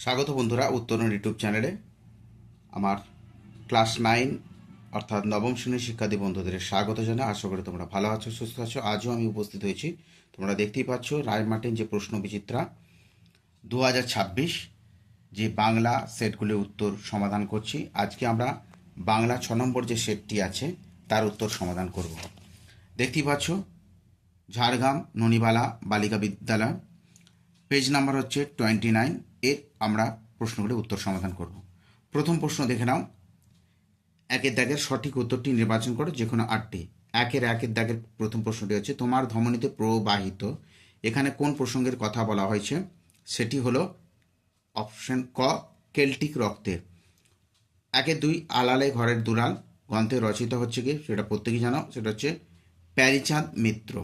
স্বাগত বন্ধুরা উত্তরণ ইউটিউব চ্যানেলে। আমার ক্লাস 9 অর্থাৎ নবম শ্রেণীর শিক্ষার্থী বন্ধুদের স্বাগত জানাই। আশা করি তোমরা ভালো আছো, সুস্থ আছো। আজও আমি উপস্থিত হয়েছি, তোমরা দেখতেই পাচ্ছ, রায় মার্টিন যে প্রশ্ন বিচিত্রা 2026 যে বাংলা সেটগুলির উত্তর সমাধান করছি। আজকে আমরা বাংলা 6 নম্বর যে সেটটি আছে তার উত্তর সমাধান করব। দেখতেই পাচ্ছ, ঝাড়গ্রাম ননিবালা বালিকা বিদ্যালয়, পেজ নাম্বার হচ্ছে 29। এর আমরা প্রশ্নগুলি উত্তর সমাধান করব। প্রথম প্রশ্ন দেখে নাও। একের দাগের সঠিক উত্তরটি নির্বাচন করো, যে কোনো 8টি। একের দাগের প্রথম প্রশ্নটি হচ্ছে, তোমার ধমনীতে প্রবাহিত, এখানে কোন প্রসঙ্গের কথা বলা হয়েছে? সেটি হলো অপশন ক, কেল্টিক রক্তের। 2 আলালে ঘরের দুলাল গ্রন্থে রচিত হচ্ছে কি, সেটা প্রত্যেকেই জানো, সেটা হচ্ছে প্যারীচাঁদ মিত্র।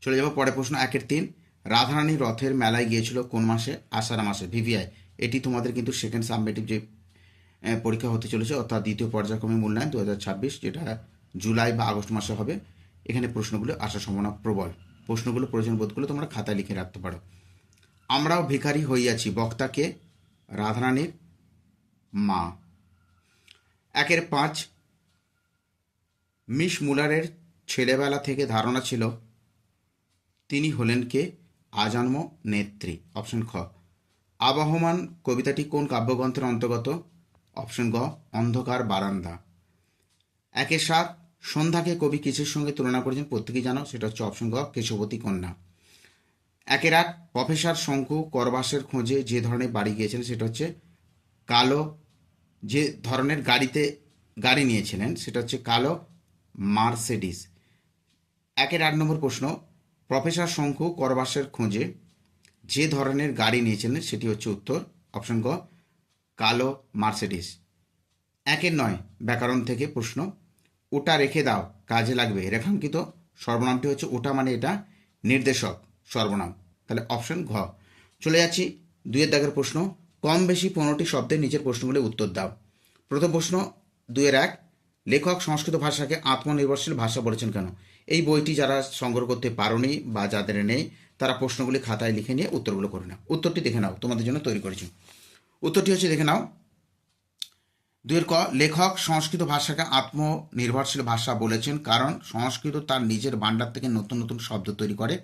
চলে যাব পরের প্রশ্ন। 3 রাধারানী রথের মেলায় গিয়েছিল কোন মাসে? আষাঢ় মাসে। ভিভিআই, এটি তোমাদের কিন্তু সেকেন্ড সাবমেটিভ যে পরীক্ষা হতে চলেছে, অর্থাৎ দ্বিতীয় পর্যায়ক্রমে মূল্যায়ন 2026, যেটা জুলাই বা আগস্ট মাসে হবে। এখানে প্রশ্নগুলো আসার সম্ভাবনা প্রবল। প্রশ্নগুলো প্রয়োজন বোধগুলো তোমরা খাতায় লিখে রাখতে পারো। আমরাও ভিখারি হইয়াছি, বক্তাকে রাধারানীর মা। 5 মিস মুলারের ছেলেবেলা থেকে ধারণা ছিল তিনি হলেন কে? আজন্ম নেত্রী। অপশন খ। আবহমান কবিতাটি কোন কাব্যগ্রন্থের অন্তর্গত? অপশন গ, অন্ধকার বারান্দা। 7 সন্ধ্যাকে কবি কিসের সঙ্গে তুলনা করেছেন? প্রত্যেকেই জানো, সেটা হচ্ছে অপশন গ, কেশবতী কন্যা। 8 প্রফেসর শঙ্কু করবাসের খোঁজে যে ধরনের বাড়ি গিয়েছেন, সেটা হচ্ছে কালো, যে ধরনের গাড়ি নিয়েছিলেন সেটা হচ্ছে কালো মার্সেডিস। 8 নম্বর প্রশ্ন, প্রফেসর শঙ্কু করবাসের খোঁজে যে ধরনের গাড়ি নিয়েছিলেন সেটি হচ্ছে উত্তর অপশন গ, কালো মার্সেডিস। 9 ব্যাকরণ থেকে প্রশ্ন, ওটা রেখে দাও কাজে লাগবে। রেখাঙ্কিত সর্বনামটি হচ্ছে ওটা, মানে এটা নির্দেশক সর্বনাম, তাহলে অপশন ঘ। চলে যাচ্ছি 2 দাগের প্রশ্ন, কম বেশি 15টি শব্দের নিচের প্রশ্নগুলি উত্তর দাও। প্রথম প্রশ্ন 2-1, লেখক সংস্কৃত ভাষাকে আত্মনির্ভরশীল ভাষা বলেছেন কেন? এই বইটি যারা সংগ্রহ করতে পারোনি বা যাদের নেই, তারা প্রশ্নগুলি খাতায় লিখে নিয়ে উত্তরগুলো করে নাও। উত্তরটি দেখে নাও, তোমাদের জন্য তৈরি করেছি। উত্তরটি হচ্ছে, দেখে নাও, 2 ক, লেখক সংস্কৃত ভাষাকে আত্মনির্ভরশীল ভাষা বলেছেন কারণ সংস্কৃত তার নিজের ভাণ্ডার থেকে নতুন নতুন শব্দ তৈরি করে,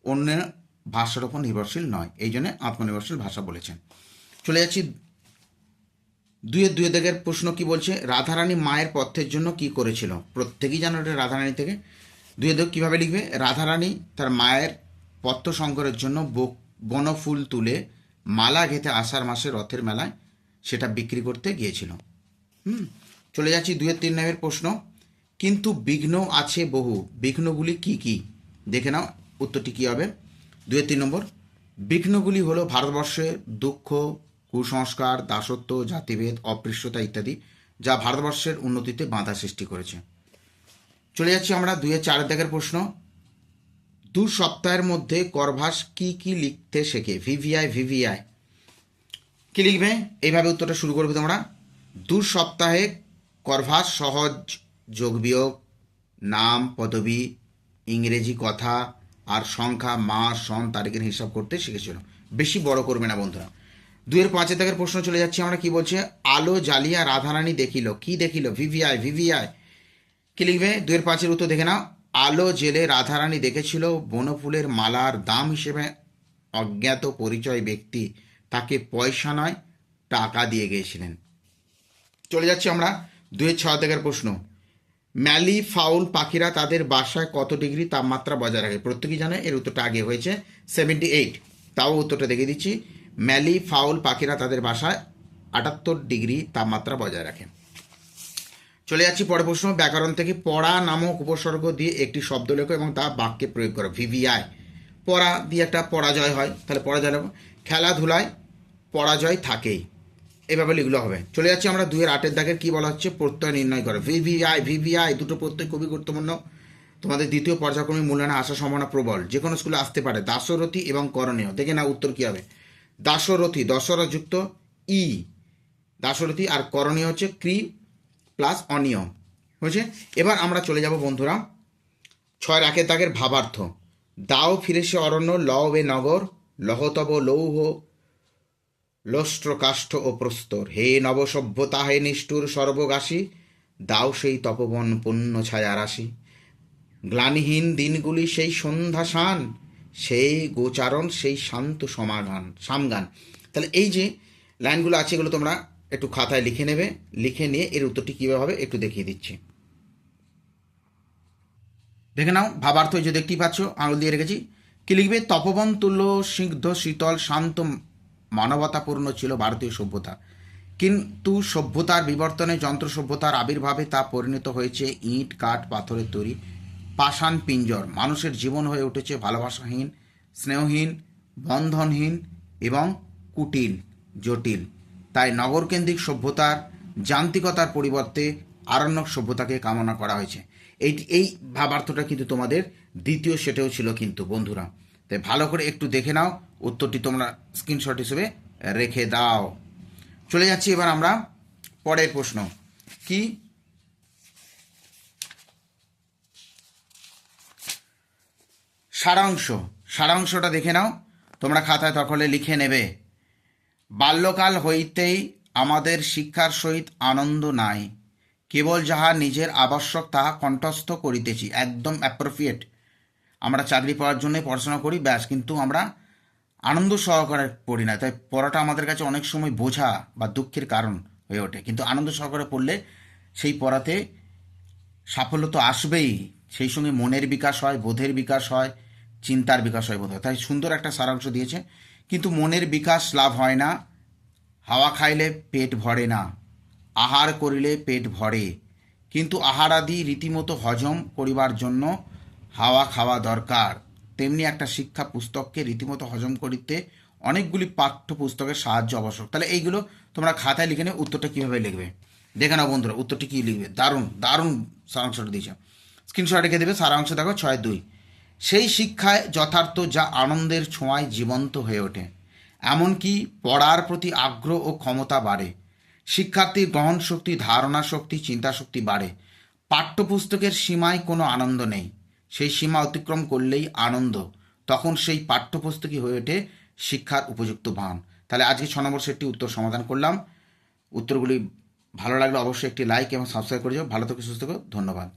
অন্য ভাষার উপর নির্ভরশীল নয়, এই জন্য আত্মনির্ভরশীল ভাষা বলেছেন। চলে যাচ্ছি 2 দাগের প্রশ্ন, কি বলছে? রাধারানী মায়ের পথ্যের জন্য কি করেছিল? প্রত্যেকেই জানো এটা রাধারানী থেকে। 2 দাগ কীভাবে লিখবে? রাধারানী তার মায়ের পথ্য সংগ্রহের জন্য বনফুল তুলে মালা গেঁথে আষাঢ় মাসে রথের মেলায় সেটা বিক্রি করতে গিয়েছিল। চলে যাচ্ছি 2-3 নম্বরের প্রশ্ন, কিন্তু বিঘ্ন আছে বহু, বিঘ্নগুলি কি কি? দেখে নাও উত্তরটি কী হবে। 2-3 নম্বর, বিঘ্নগুলি হলো ভারতবর্ষে দুঃখ, কুসংস্কার, দাসত্ব, জাতিভেদ, অপৃশ্যতা ইত্যাদি, যা ভারতবর্ষের উন্নতিতে বাধা সৃষ্টি করেছে। চলে যাচ্ছি আমরা 2-4 দাগের প্রশ্ন, 2 সপ্তাহের মধ্যে করভাস কি কি লিখতে শেখে? ভিভিআই কি লিখবে? এইভাবে উত্তরটা শুরু করবে তোমরা। 2 সপ্তাহে করভাস সহজ যোগ বিয়োগ, নাম, পদবী, ইংরেজি কথা আর সংখ্যা, মাস, সন, তারিখের হিসাব করতে শিখেছিল। বেশি বড় করবে না বন্ধুরা। 2-5 দাগের প্রশ্ন চলে যাচ্ছি আমরা, কি বলছে? আলো জ্বালিয়া রাধারানী দেখিল, কি দেখিল? ভিভিআই কি লিখবে? 2-5 উত্তর দেখে নাও। আলো জেলে রাধারানী দেখেছিল বনফুলের মালার দাম হিসেবে অজ্ঞাত পরিচয় ব্যক্তি তাকে পয়সা নয় টাকা দিয়ে গিয়েছিলেন। চলে যাচ্ছি আমরা 2-6 দাগের প্রশ্ন, ম্যালি ফাউল পাখিরা তাদের বাসায় কত ডিগ্রি তাপমাত্রা বজায় রাখে? প্রত্যেকেই জানে, এর উত্তরটা আগে হয়েছে 78। তাও উত্তরটা দেখে দিচ্ছি, ম্যালি ফাউল পাখিরা তাদের বাসায় 78 ডিগ্রি তাপমাত্রা বজায় রাখে। চলে যাচ্ছি পরের প্রশ্ন, ব্যাকরণ থেকে পড়া নামক উপসর্গ দিয়ে একটি শব্দ লেখো এবং তা বাক্যে প্রয়োগ করো। ভিভিআই, পড়া দিয়ে একটা পরাজয় হয়, তাহলে পরাজয় লেখো। খেলাধুলায় পরাজয় থাকেই, এভাবে লিখলে হবে। চলে যাচ্ছি আমরা 2-8 দাগের, কি বলা হচ্ছে? প্রত্যয় নির্ণয় করো। ভিভিআই দুটো প্রত্যয় খুবই গুরুত্বপূর্ণ, তোমাদের দ্বিতীয় পর্যায়ক্রমিক মূল্যায়নে আসার সম্ভাবনা প্রবল, যে কোনো স্কুলে আসতে পারে। দাসরথী এবং করণীয়, দেখে না উত্তর কী হবে। দাসরথী, দশরা যুক্ত ই, দাসরথী, আর করণীয় হচ্ছে ক্রি প্লাস অনিয়ম, হয়েছে। এবার আমরা চলে যাব বন্ধুরা 6-1 দাগের ভাবার্থ। দাও ফিরে সে অরণ্য, লও বে নগর, লহতব লৌহ লোষ্ট্র কাষ্ঠ ও প্রস্তর, হে নবসভ্যতা হে নিষ্ঠুর সর্বগাসী, দাও সেই তপবন পুণ্য ছায়া রাশি। গ্লানিহীন দিনগুলি সেই সন্ধ্যা শান, সেই গোচারণ সেই শান্ত সমাগান সামগান। তাহলে এই যে লাইনগুলো আছে এগুলো তোমরা একটু খাতায় লিখে নেবে, লিখে নিয়ে এর উত্তরটি কীভাবে হবে একটু দেখিয়ে দিচ্ছি। দেখে নাও ভাবার্থ যে দেখতেই পাচ্ছ আঙুল দিয়ে রেখেছি। কি লিখবে? তপবন তুল্য স্নিগ্ধ শীতল শান্ত মানবতাপূর্ণ ছিল ভারতীয় সভ্যতা, কিন্তু সভ্যতার বিবর্তনে যন্ত্র সভ্যতার আবির্ভাবে তা পরিণত হয়েছে ইট কাঠ পাথরের তৈরি পাষাণ পিঞ্জর। মানুষের জীবন হয়ে উঠেছে ভালোবাসাহীন, স্নেহহীন, বন্ধনহীন এবং কুটিল, জটিল। তাই নগরকেন্দ্রিক সভ্যতার যান্ত্রিকতার পরিবর্তে আরণ্যক সভ্যতাকে কামনা করা হয়েছে। এই ভাবার্থটা কিন্তু তোমাদের দ্বিতীয় সেটেও ছিল কিন্তু বন্ধুরা। তাই ভালো করে একটু দেখে নাও, উত্তরটি তোমরা স্ক্রিনশট হিসেবে রেখে দাও। চলে যাচ্ছি এবার আমরা পরের প্রশ্ন। কি? সারাংশটা দেখে নাও, তোমরা খাতায় তখলে লিখে নেবে। বাল্যকাল হইতেই আমাদের শিক্ষার সহিত আনন্দ নাই, কেবল যাহা নিজের আবশ্যক তাহা কণ্ঠস্থ করিতেছি। একদম অ্যাপ্রোপ্রিয়েট। আমরা চাকরি পাওয়ার জন্য পড়াশোনা করি ব্যাস, কিন্তু আমরা আনন্দ সহকারে পড়ি না। তাই পড়াটা আমাদের কাছে অনেক সময় বোঝা বা দুঃখের কারণ হয়ে ওঠে, কিন্তু আনন্দ সহকারে পড়লে সেই পড়াতে সাফল্য তো আসবেই, সেই সঙ্গে মনের বিকাশ হয়, বোধের বিকাশ হয়, চিন্তার বিকাশ হয় বোধ হয়। তাই সুন্দর একটা সারাংশ দিয়েছে। কিন্তু মনের বিকাশ লাভ হয় না, হাওয়া খাইলে পেট ভরে না, আহার করিলে পেট ভরে, কিন্তু আহারাদি রীতিমতো হজম করিবার জন্য হাওয়া খাওয়া দরকার। তেমনি একটা শিক্ষা পুস্তককে রীতিমতো হজম করিতে অনেকগুলি পাঠ্যপুস্তকের সাহায্য আবশ্যক। তাহলে এইগুলো তোমরা খাতায় লিখে নিয়ে উত্তরটা কীভাবে লিখবে দেখে নাও বন্ধুরা। উত্তরটি কী লিখবে? দারুণ দারুণ সারাংশটা দিয়েছে, স্ক্রিনশট রেখে দেবে। সারাংশ দেখো 6.2। সেই শিক্ষায় যথার্থ যা আনন্দের ছোঁয়ায় জীবন্ত হয়ে ওঠে, এমনকি পড়ার প্রতি আগ্রহ ও ক্ষমতা বাড়ে। শিক্ষার্থীর গ্রহণ শক্তি, ধারণা শক্তি, চিন্তা শক্তি বাড়ে। পাঠ্যপুস্তকের সীমায় কোনো আনন্দ নেই, সেই সীমা অতিক্রম করলেই আনন্দ, তখন সেই পাঠ্যপুস্তকই হয়ে ওঠে শিক্ষার উপযুক্ত বাহন। তাহলে আজকে 6 নম্বর সেটটি উত্তর সমাধান করলাম। উত্তরগুলি ভালো লাগলে অবশ্যই একটি লাইক এবং সাবস্ক্রাইব করে যাও। ভালো থেকো, সুস্থ থেকো, ধন্যবাদ।